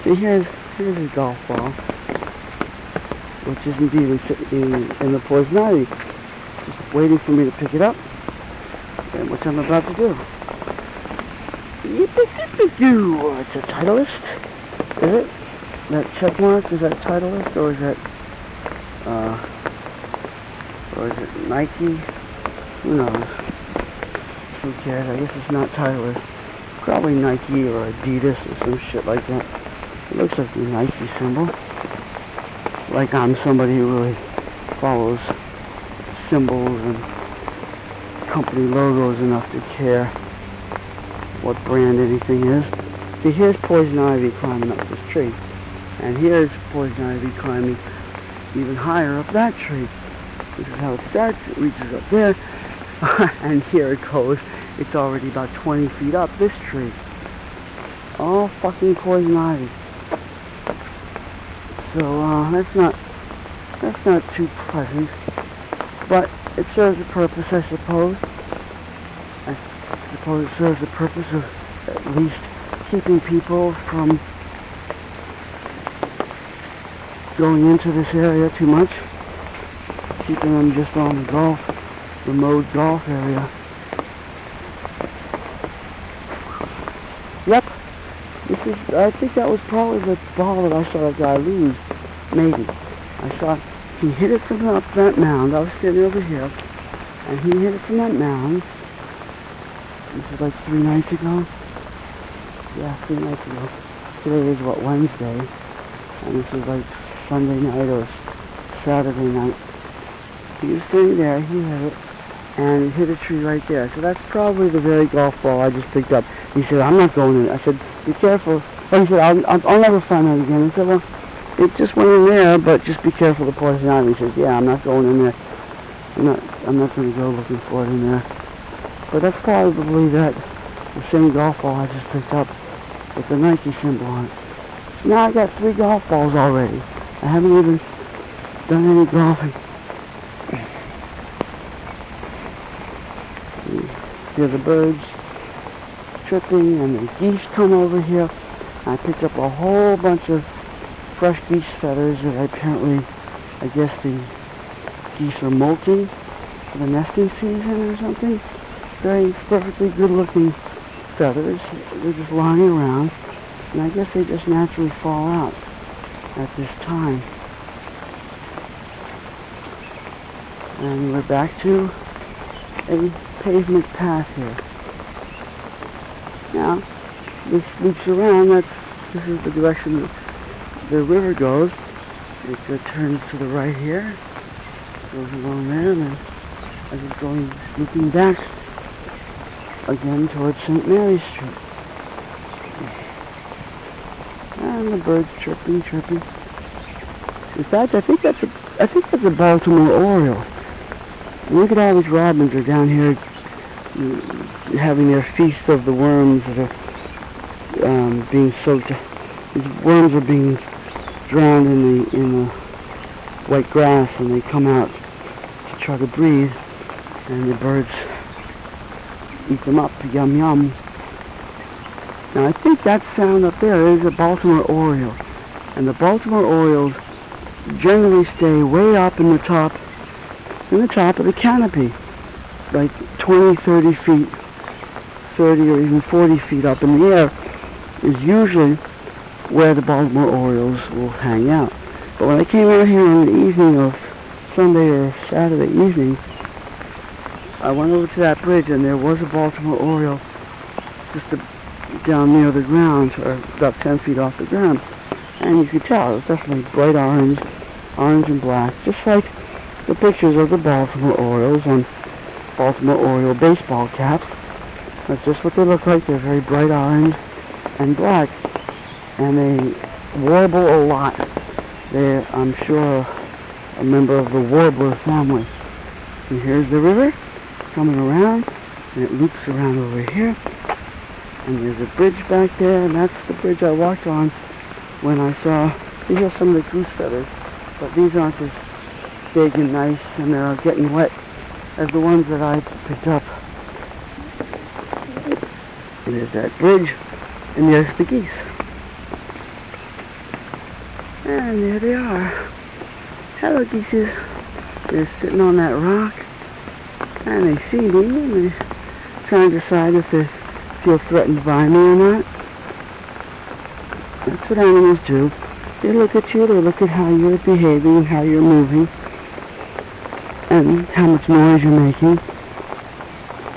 See, here's a golf ball, which isn't even sitting in the poison ivy, just waiting for me to pick it up, and which I'm about to do. Yippee-yippee-doo! It's a Titleist, is it? That check mark, is that Titleist, or is it Nike? Who knows? Who cares? I guess it's not Titleist. Probably Nike or Adidas or some shit like that. It looks like the Nike symbol. Like I'm somebody who really follows symbols and company logos enough to care what brand anything is. See, here's poison ivy climbing up this tree. And here's poison ivy climbing even higher up that tree. This is how it starts. It reaches up there. And here it goes. It's already about 20 feet up this tree. All fucking poison ivy. So that's not too pleasant, but it serves a purpose, I suppose. I suppose it serves the purpose of at least keeping people from going into this area too much, keeping them just on the remote golf area. Yep. I think that was probably the ball that I saw that guy lose. Maybe. I saw he hit it from up that mound. I was standing over here, and he hit it from that mound. This is like 3 nights ago. Yeah, 3 nights ago. Today is what, Wednesday, and this is like Sunday night or Saturday night. He was standing there. He hit it, and hit a tree right there. So that's probably the very golf ball I just picked up. He said, "I'm not going in." I said, "Be careful." Oh, he said, I'll never find that again." I said, "Well, it just went in there, but just be careful of the poison ivy." He says, "Yeah, I'm not going in there. I'm not going to go looking for it in there." But that's probably the same golf ball I just picked up with the Nike symbol on it. So now I got 3 golf balls already. I haven't even done any golfing. Hear the birds chirping, and the geese come over here. I picked up a whole bunch of fresh geese feathers that I guess the geese are molting for the nesting season or something. Very perfectly good looking feathers. They're just lying around, and I guess they just naturally fall out at this time. And we're back to a pavement path here. Now, this loops around. This is the direction that the river goes. It turns to the right here, goes along there, and then as it's going, looping back again towards St. Mary's Street. And the birds chirping. In fact, I think that's a Baltimore Oriole. Look at all these robins are down here having their feast of the worms that are being soaked. These worms are being drowned in the wet grass, and they come out to try to breathe, and the birds eat them up. Yum yum. Now I think that sound up there is a Baltimore Oriole, and the Baltimore Orioles generally stay way up in the top of the canopy, like 20, 30 feet, 30 or even 40 feet up in the air is usually where the Baltimore Orioles will hang out. But when I came out here on the evening of Sunday or Saturday evening, I went over to that bridge, and there was a Baltimore Oriole just down near the ground, or about 10 feet off the ground. And you could tell it was definitely bright orange and black, just like the pictures of the Baltimore Orioles on Baltimore Oriole baseball caps. That's just what they look like. They're very bright orange and black, and they warble a lot. They're, I'm sure, a member of the warbler family. And here's the river coming around, and it loops around over here, and there's a bridge back there, and that's the bridge I walked on when I saw, these are some of the goose feathers, but these aren't as big and nice, and they're getting wet as the ones that I picked up. And there's that bridge, and there's the geese. And there they are. Hello, geese. They're sitting on that rock, and they see me, and they're trying to decide if they feel threatened by me or not. That's what animals do. They look at you, they look at how you're behaving, how you're moving, and how much noise you're making,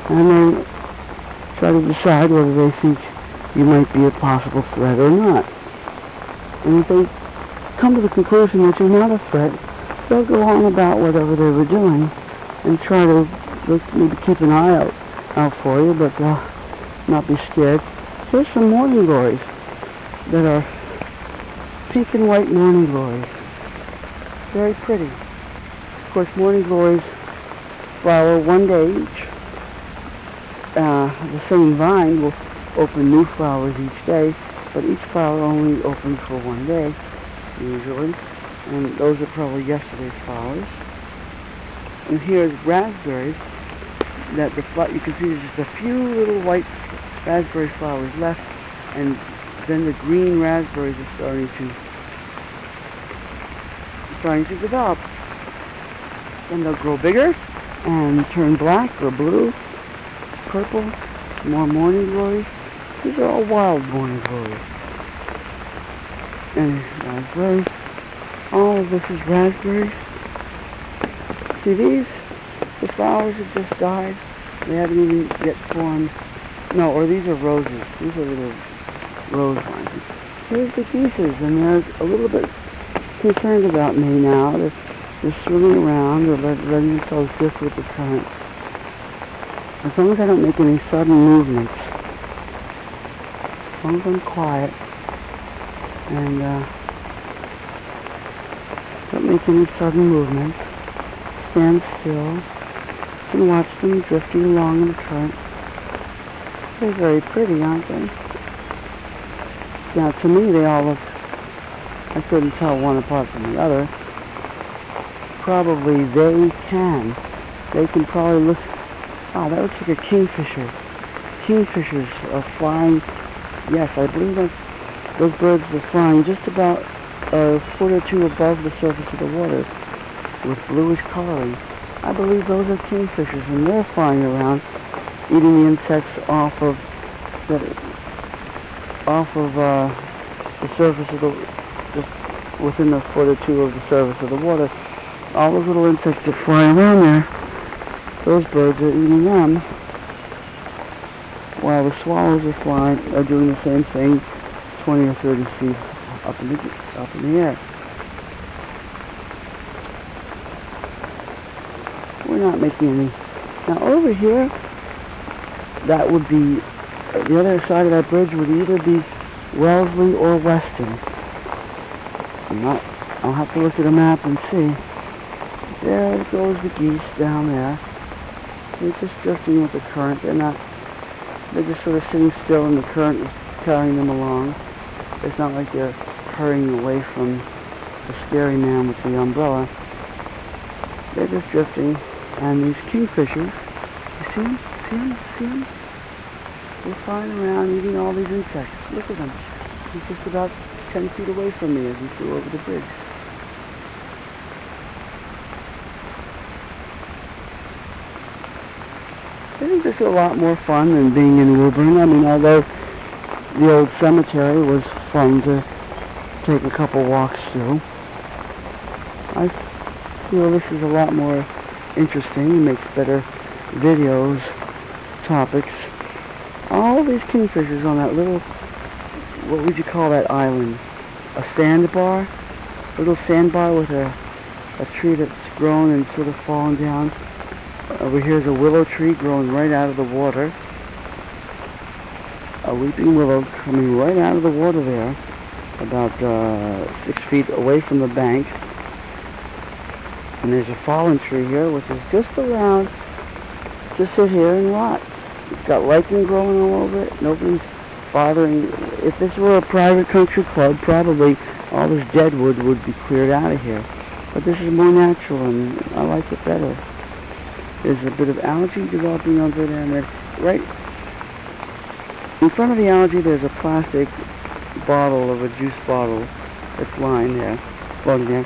and they try to decide whether they think you might be a possible threat or not. And if they come to the conclusion that you're not a threat, they'll go on about whatever they were doing and try to maybe keep an eye out for you, but not be scared. Here's some morning glories that are pink and white morning glories. Very pretty. Of course, morning glories flower one day each. The same vine will open new flowers each day, but each flower only opens for one day, usually. And those are probably yesterday's flowers. And here's raspberries that you can see there's just a few little white raspberry flowers left, and then the green raspberries are starting to develop. Then they'll grow bigger and turn black or blue, purple, more morning glories. These are all wild morning glories. And raspberries. All of this is raspberries. See these? The flowers have just died. They haven't even yet formed. No, or these are roses. These are little rose vines. Here's the geese, and they're a little bit concerned about me now. They're swimming around. They're letting themselves drift with the current. As long as I don't make any sudden movements, as long as I'm quiet and don't make any sudden movements, stand still and watch them drifting along in the current. They're very pretty, aren't they? Now, to me, they all look, I couldn't tell one apart from the other. Probably they can probably look, wow, that looks like a kingfisher. Kingfishers are flying, yes, I believe those birds are flying just about a foot or two above the surface of the water with bluish coloring. I believe those are kingfishers, and they're flying around eating the insects off of the surface of just within a foot or two of the surface of the water. All those little insects that fly around there, those birds are eating them, while the swallows are doing the same thing 20 or 30 feet up in the air. We're not making any. Now over here, that would be, the other side of that bridge would either be Wellesley or Weston. I'll have to look at a map and see. There goes the geese down there. They're just drifting with the current. They're just sort of sitting still, and the current is carrying them along. It's not like they're hurrying away from the scary man with the umbrella. They're just drifting, and these kingfishers, you see them? See them? They're flying around eating all these insects. Look at them. He's just about 10 feet away from me as he flew over the bridge. I think this is a lot more fun than being in Woburn. I mean, although the old cemetery was fun to take a couple walks through, I feel this is a lot more interesting. It makes better videos, topics. All these kingfishers on that little, what would you call that island? A sandbar? A little sandbar with a tree that's grown and sort of fallen down. Over here's a willow tree growing right out of the water. A weeping willow coming right out of the water there, about 6 feet away from the bank. And there's a fallen tree here, which is just allowed to sit here and rot. It's got lichen growing all over it. Nobody's bothering. If this were a private country club, probably all this dead wood would be cleared out of here. But this is more natural, and I like it better. There's a bit of algae developing over there, and then right in front of the algae there's a plastic bottle of a juice bottle that's lying there, floating there.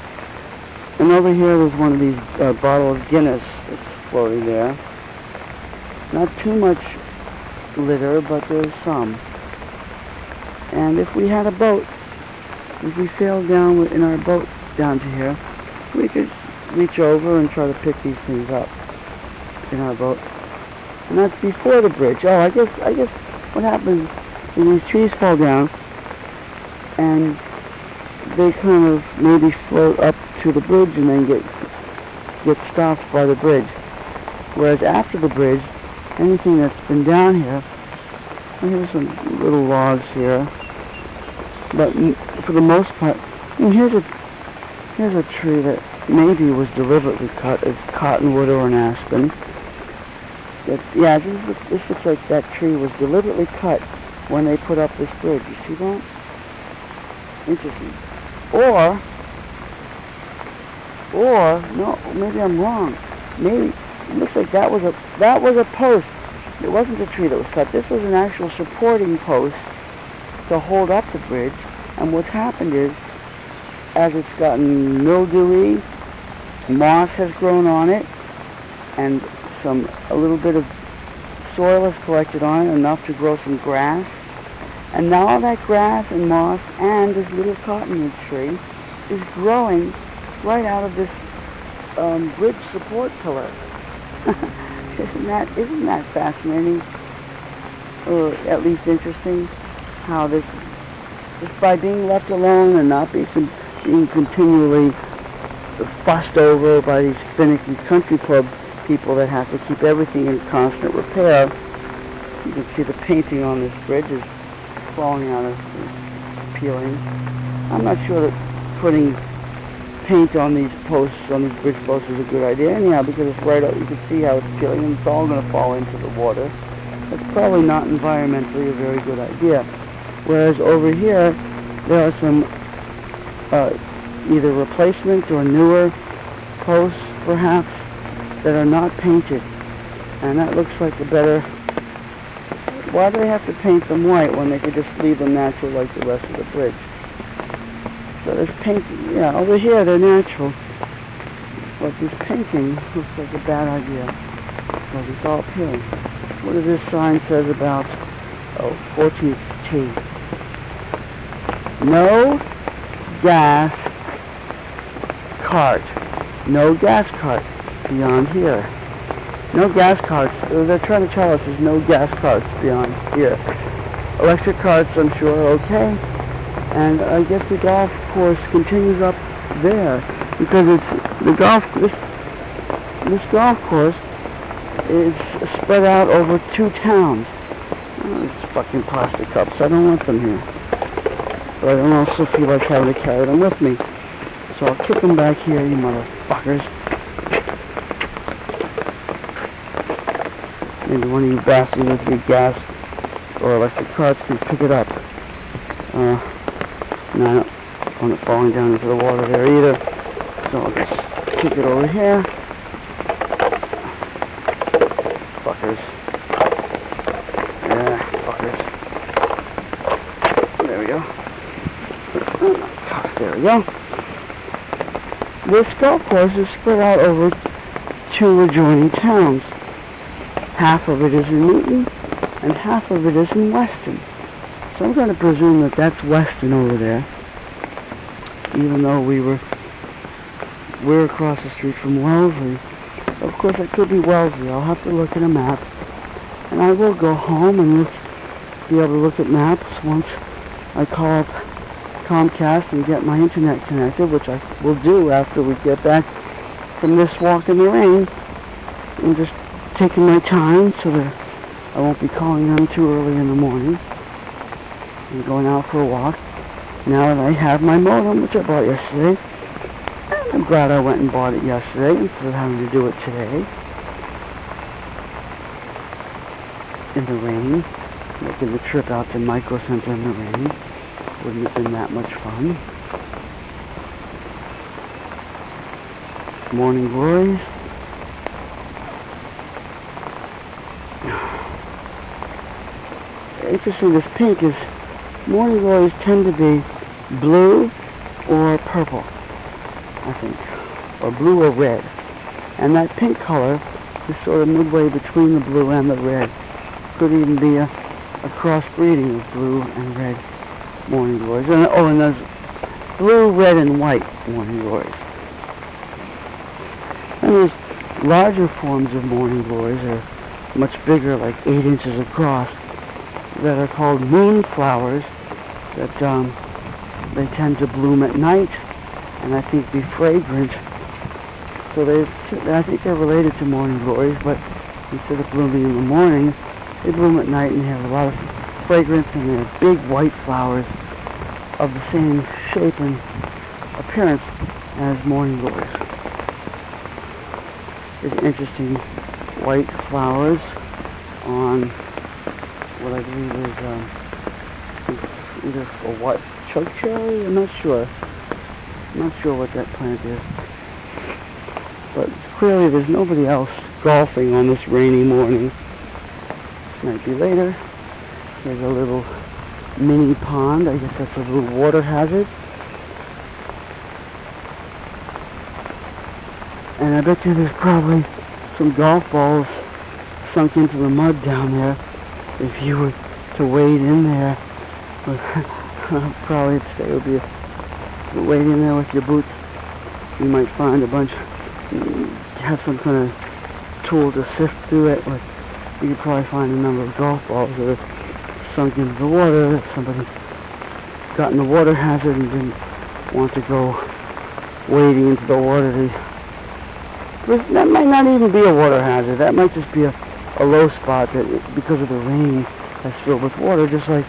And over here there's one of these bottles of Guinness that's floating there. Not too much litter, but there's some. And if we had a boat, if we sailed down in our boat down to here, we could reach over and try to pick these things up in our boat. And that's before the bridge. Oh, I guess what happens is these trees fall down and they kind of maybe float up to the bridge and then get stopped by the bridge. Whereas after the bridge, anything that's been down here, and here's some little logs here, but for the most part, and here's a tree that maybe was deliberately cut. It's cottonwood or an aspen. Yeah, this looks like that tree was deliberately cut when they put up this bridge. You see that? Interesting. Or no, maybe I'm wrong. Maybe it looks like that was a post. It wasn't a tree that was cut. This was an actual supporting post to hold up the bridge. And what's happened is, as it's gotten mildewy, moss has grown on it, and a little bit of soil has collected on it, enough to grow some grass. And now all that grass and moss and this little cottonwood tree is growing right out of this bridge support pillar. Isn't that fascinating, or at least interesting? How this, just by being left alone and not being continually fussed over by these finicky country club people that have to keep everything in constant repair. You can see the painting on this bridge is falling out of peeling. I'm not sure that putting paint on these posts, on these bridge posts, is a good idea anyhow, because it's right out, you can see how it's peeling and it's all going to fall into the water. It's probably not environmentally a very good idea. Whereas over here there are some either replacement or newer posts perhaps that are not painted, and that looks like a better. Why do they have to paint them white when they could just leave them natural like the rest of the bridge? So this painting, yeah, over here they're natural, but this painting looks like a bad idea because it's all peeling. What does this sign says about 14th T? No gas cart. No gas cart beyond here. No gas carts. They're trying to tell us there's no gas carts beyond here. Electric carts, I'm sure, are okay. And I guess the golf course continues up there because it's the this golf course is spread out over 2 towns. Oh, these fucking plastic cups. I don't want them here. But I don't also feel like having to carry them with me. So I'll kick them back here, you motherfuckers. Maybe one of you bastards with big gas or electric carts can pick it up. No, I don't want it falling down into the water there either. So I'll just kick it over here. Fuckers. Yeah, fuckers. There we go. There we go. This golf course is spread out over 2 adjoining towns. Half of it is in Newton, and half of it is in Weston. So I'm going to presume that that's Weston over there, even though we're across the street from Wellesley. Of course, it could be Wellesley. I'll have to look at a map, and I will go home and be able to look at maps once I call up Comcast and get my internet connected, which I will do after we get back from this walk in the rain. I'm just taking my time so that I won't be calling them too early in the morning. I'm going out for a walk now that I have my modem, which I bought yesterday. I'm glad I went and bought it yesterday instead of having to do it today in the rain. Making the trip out to Micro Center in the rain wouldn't have been that much fun. Morning glories. Interesting, this pink is, morning glories tend to be blue or purple, I think, or blue or red. And that pink color is sort of midway between the blue and the red. Could even be a crossbreeding of blue and red morning glories. And there's blue, red, and white morning glories. And there's larger forms of morning glories, are much bigger, like 8 inches across, that are called moonflowers, that they tend to bloom at night, and I think be fragrant. So I think they're related to morning glories, but instead of blooming in the morning, they bloom at night and have a lot of fragrance, and they're big white flowers of the same shape and appearance as morning glories. There's interesting white flowers on what I believe is either a what, choke cherry? I'm not sure. I'm not sure what that plant is. But clearly there's nobody else golfing on this rainy morning. Might be later. There's a little mini pond. I guess that's a little water hazard. And I bet you there's probably some golf balls sunk into the mud down there. If you were to wade in there, probably it would be wade in there with your boots. You might find a bunch, have some kind of tool to sift through it. But you could probably find a number of golf balls that are sunk into the water. If somebody got in the water hazard and didn't want to go wading into the water, that might not even be a water hazard. That might just be a low spot that, because of the rain, that's filled with water. Just like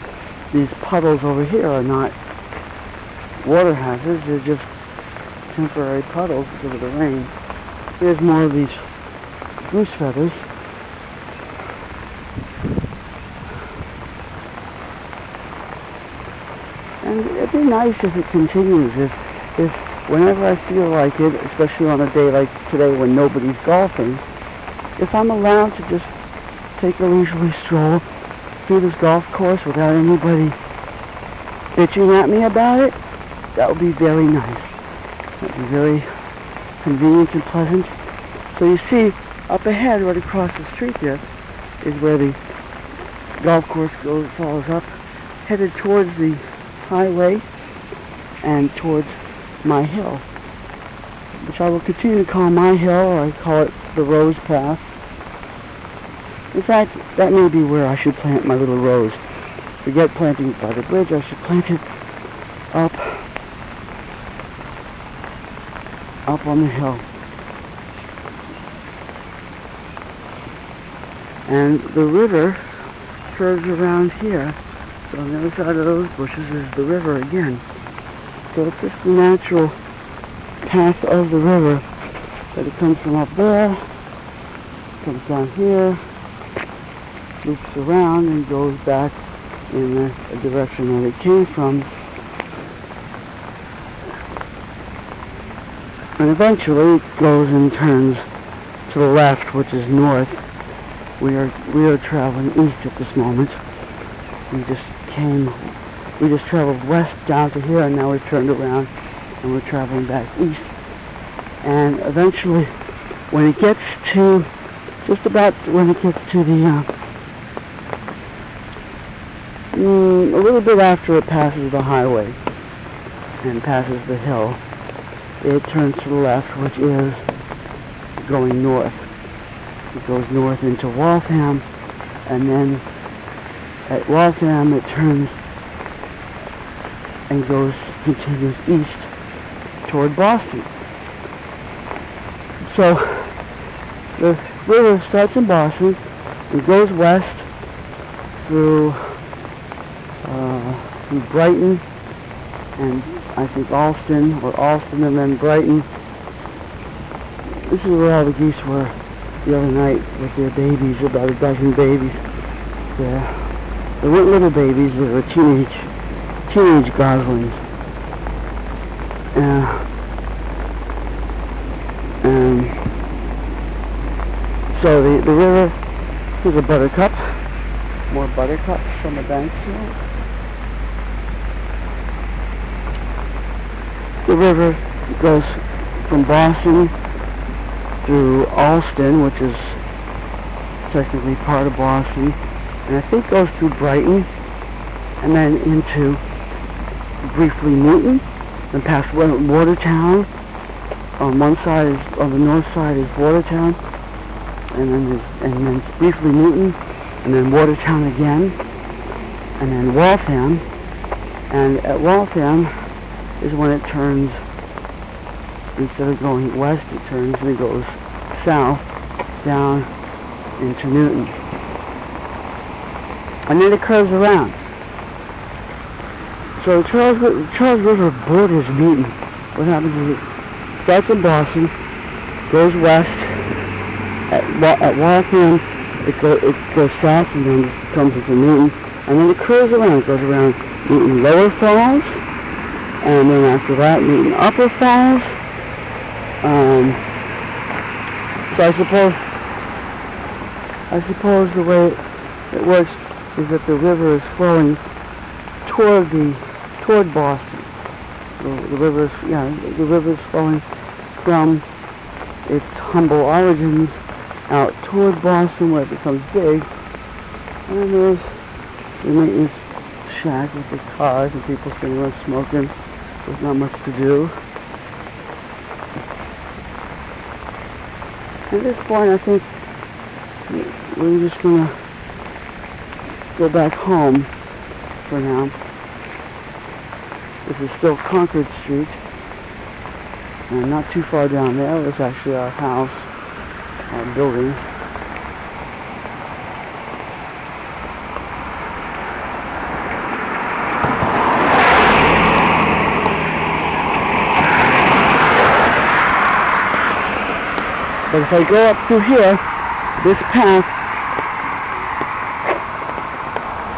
these puddles over here are not water hazards. They're just temporary puddles because of the rain. Here's more of these goose feathers. And it'd be nice if it continues. If whenever I feel like it, especially on a day like today when nobody's golfing, if I'm allowed to just take a leisurely stroll through this golf course without anybody bitching at me about it, that would be very nice. That would be very convenient and pleasant. So you see, up ahead, right across the street there, is where the golf course follows up, headed towards the highway and towards my hill, which I will continue to call my hill, or I call it the Rose Path. In fact, that may be where I should plant my little rose. Forget planting it by the bridge, I should plant it up on the hill. And the river curves around here, so on the other side of those bushes is the river again. So it's just the natural path of the river, that it comes from up there, comes down here, loops around and goes back in the direction that it came from. And eventually it goes and turns to the left, which is north. We are traveling east at this moment. We just traveled west down to here, and now we've turned around and we're traveling back east. And eventually, when it gets to, just about when it gets to the, a little bit after it passes the highway and passes the hill, it turns to the left, which is going north. It goes north into Waltham, and then at Waltham it turns and continues east toward Boston. So the river starts in Boston and goes west through Brighton and I think Alston and then Brighton. This is where all the geese were the other night with their babies, about a dozen babies. They weren't little babies, they were teenage goslings. So the river is a buttercup. More buttercups from the banks here. the river goes from Boston through Alston, which is technically part of Boston, and I think goes through Brighton, and then into briefly Newton, and past Watertown. On one side on the north side is Watertown, and then briefly Newton, and then Watertown again, and then Waltham. And at Waltham is when it turns, instead of going west, it turns and it goes south down into Newton. And then it curves around. So the Charles River borders Newton. What happens is it starts in Boston, goes west, at Waltham it goes south and then comes into Newton, and then it curves around. It goes around Newton Lower Falls, and then after that Newton Upper Falls. So I suppose the way it works is that the river is flowing toward Boston. The river is flowing from its humble origins out toward Boston, where it becomes big. And then there's the maintenance shack with the cars and people sitting around smoking. There's not much to do. At this point, I think we're just gonna go back home for now. This is still Concord Street, and not too far down there was actually our house, our building. But if I go up through here, this path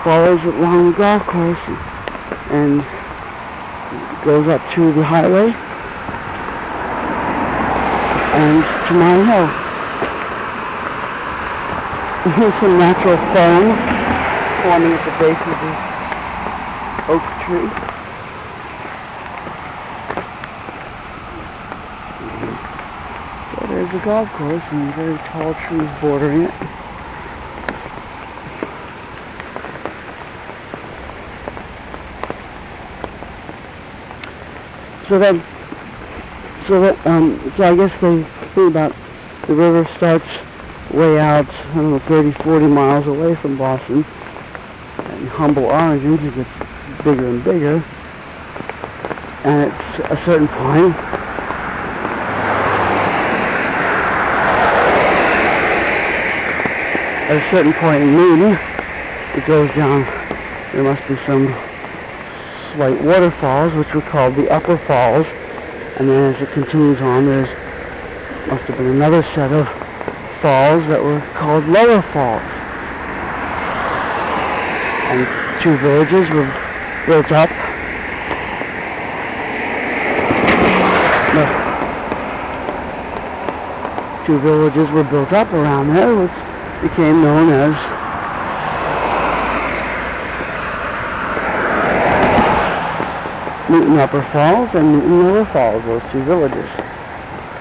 follows along the golf course and goes up to the highway and to my hill. Here's some natural foam forming at the base of the oak tree. So there's the golf course and very tall trees bordering it. So I guess they think about the river starts way out, I don't know, 30, 40 miles away from Boston. And humble origins, it gets bigger and bigger. And at a certain point, in Newton, it goes down. There must be some slight waterfalls, which were called the Upper Falls, and then as it continues on, there must have been another set of falls that were called Lower Falls, and two villages were built up. Two villages were built up around there, which became known as Newton Upper Falls and Newton Lower Falls, those two villages.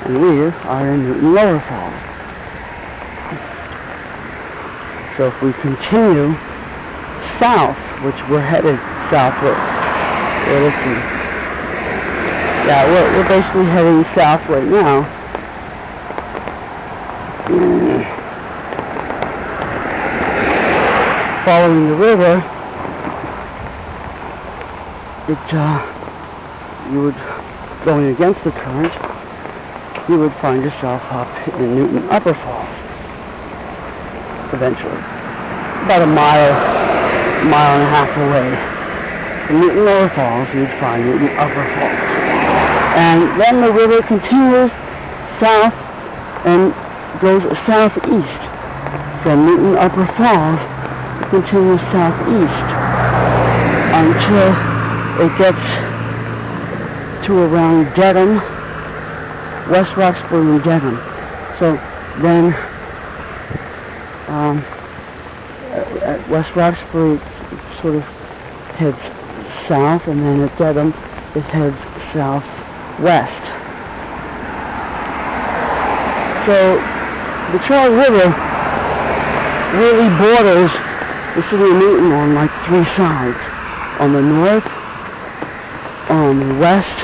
And we are in Newton Lower Falls. So if we continue south, which we're headed southward, we're looking. Yeah, we're basically heading south right now. Following the river, you would, going against the current, you would find yourself up in Newton Upper Falls, eventually. About a mile and a half away from Newton Lower Falls, you'd find Newton Upper Falls. And then the river continues south and goes southeast. From Newton Upper Falls, it continues southeast until it gets to around Dedham, West Roxbury and Dedham. So then at West Roxbury it sort of heads south, and then at Dedham it heads south west. So the Charles River really borders the city of Newton on like three sides. On the north, on the west,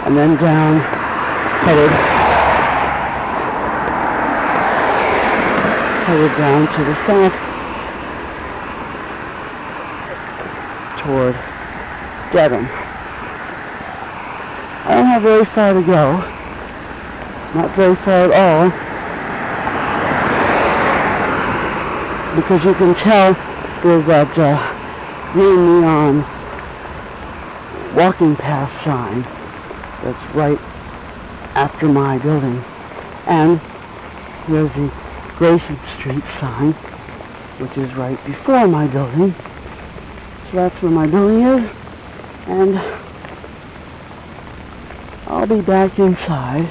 and then down, headed down to the south toward Dedham. I don't have very far to go. Not very far at all. Because you can tell there's that green neon walking path sign that's right after my building. And there's the Grayson Street sign, which is right before my building. So that's where my building is. And I'll be back inside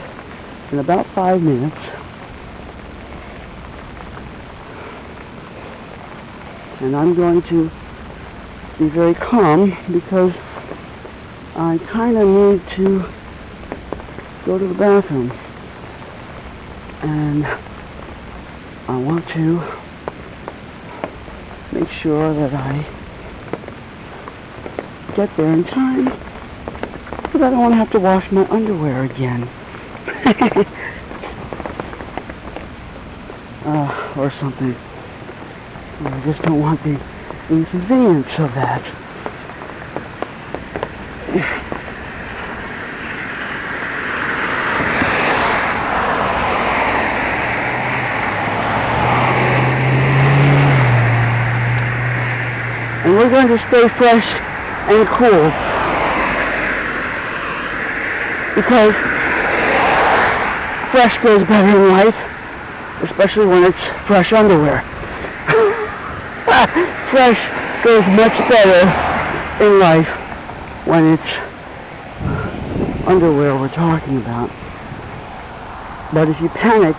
in about 5 minutes. And I'm going to be very calm because I kind of need to go to the bathroom. And I want to make sure that I get there in time because I don't want to have to wash my underwear again. Or something. I just don't want the inconvenience of that. And we're going to stay fresh and cool because fresh goes better in life, especially when it's fresh underwear. Fresh goes much better in life when it's underwear we're talking about. But if you panic,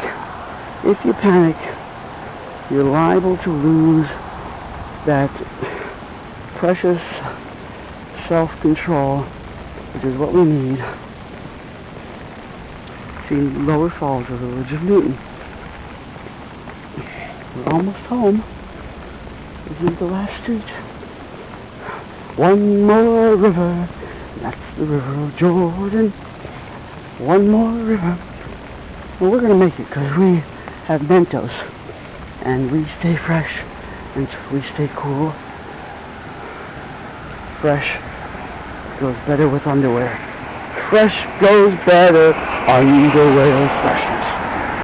you're liable to lose that precious self-control, which is what we need. See, Lower Falls is the village of Newton. We're almost home. This is the last street. One more river, that's the River of Jordan. One more river. Well, we're going to make it because we have Mentos. And we stay fresh. And we stay cool. Fresh goes better with underwear. Fresh goes better underwear. Fresh.